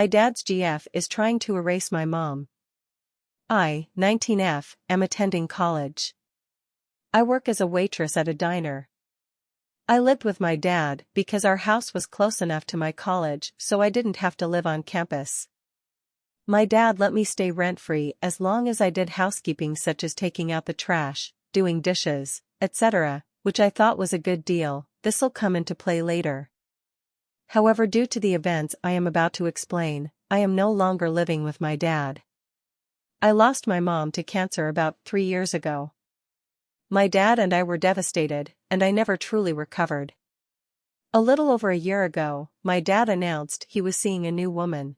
My dad's GF is trying to erase my mom. I, 19F, am attending college. I work as a waitress at a diner. I lived with my dad because our house was close enough to my college so I didn't have to live on campus. My dad let me stay rent-free as long as I did housekeeping such as taking out the trash, doing dishes, etc., which I thought was a good deal. This'll come into play later. However, due to the events I am about to explain, I am no longer living with my dad. I lost my mom to cancer about 3 years ago. My dad and I were devastated, and I never truly recovered. A little over a year ago, my dad announced he was seeing a new woman.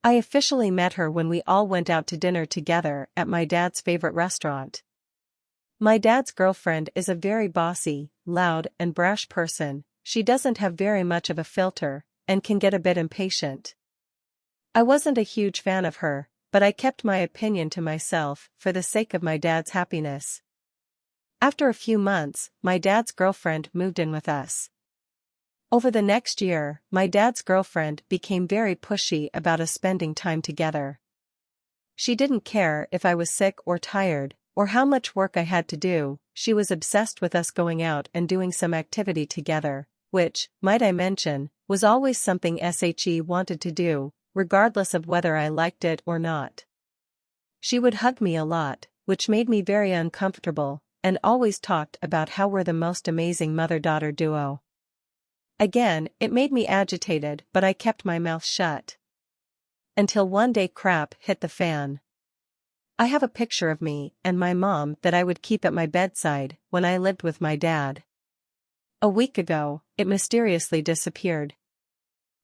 I officially met her when we all went out to dinner together at my dad's favorite restaurant. My dad's girlfriend is a very bossy, loud, and brash person. She doesn't have very much of a filter, and can get a bit impatient. I wasn't a huge fan of her, but I kept my opinion to myself for the sake of my dad's happiness. After a few months, my dad's girlfriend moved in with us. Over the next year, my dad's girlfriend became very pushy about us spending time together. She didn't care if I was sick or tired, or how much work I had to do. She was obsessed with us going out and doing some activity together, which, might I mention, was always something SHE wanted to do, regardless of whether I liked it or not. She would hug me a lot, which made me very uncomfortable, and always talked about how we're the most amazing mother-daughter duo. Again, it made me agitated, but I kept my mouth shut. Until one day crap hit the fan. I have a picture of me and my mom that I would keep at my bedside when I lived with my dad. A week ago, it mysteriously disappeared.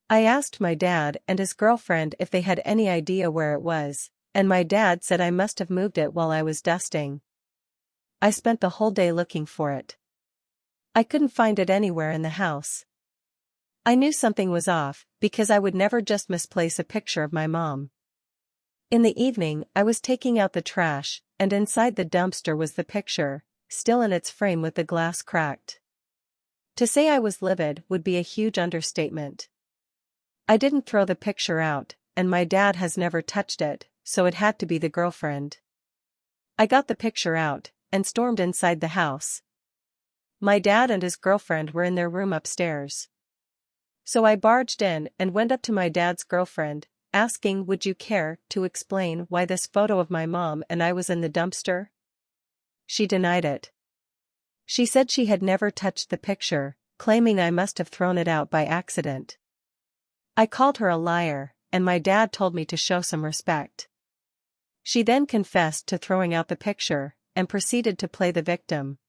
I asked my dad and his girlfriend if they had any idea where it was, and my dad said I must have moved it while I was dusting. I spent the whole day looking for it. I couldn't find it anywhere in the house. I knew something was off, because I would never just misplace a picture of my mom. In the evening, I was taking out the trash, and inside the dumpster was the picture, still in its frame with the glass cracked. To say I was livid would be a huge understatement. I didn't throw the picture out, and my dad has never touched it, so it had to be the girlfriend. I got the picture out, and stormed inside the house. My dad and his girlfriend were in their room upstairs. So I barged in and went up to my dad's girlfriend, asking, "Would you care to explain why this photo of my mom and I was in the dumpster?" She denied it. She said she had never touched the picture, claiming I must have thrown it out by accident. I called her a liar, and my dad told me to show some respect. She then confessed to throwing out the picture, and proceeded to play the victim.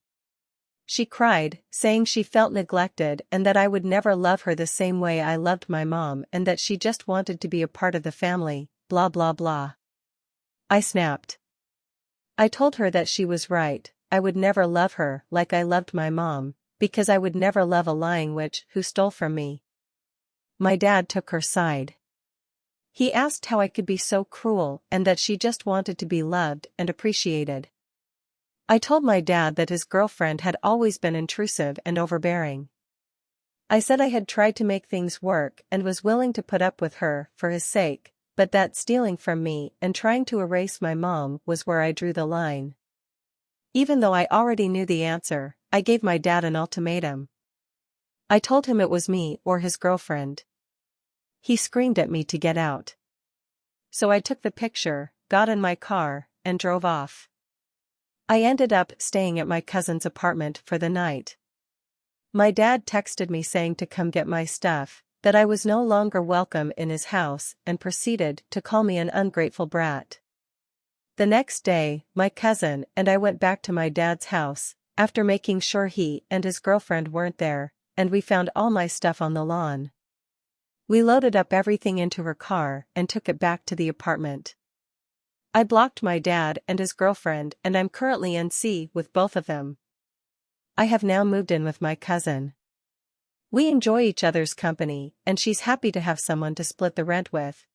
She cried, saying she felt neglected and that I would never love her the same way I loved my mom and that she just wanted to be a part of the family, blah blah blah. I snapped. I told her that she was right, I would never love her like I loved my mom, because I would never love a lying witch who stole from me. My dad took her side. He asked how I could be so cruel and that she just wanted to be loved and appreciated. I told my dad that his girlfriend had always been intrusive and overbearing. I said I had tried to make things work and was willing to put up with her for his sake, but that stealing from me and trying to erase my mom was where I drew the line. Even though I already knew the answer, I gave my dad an ultimatum. I told him it was me or his girlfriend. He screamed at me to get out. So I took the picture, got in my car, and drove off. I ended up staying at my cousin's apartment for the night. My dad texted me saying to come get my stuff, that I was no longer welcome in his house, and proceeded to call me an ungrateful brat. The next day, my cousin and I went back to my dad's house, after making sure he and his girlfriend weren't there, and we found all my stuff on the lawn. We loaded up everything into her car and took it back to the apartment. I blocked my dad and his girlfriend and I'm currently NC with both of them. I have now moved in with my cousin. We enjoy each other's company and she's happy to have someone to split the rent with.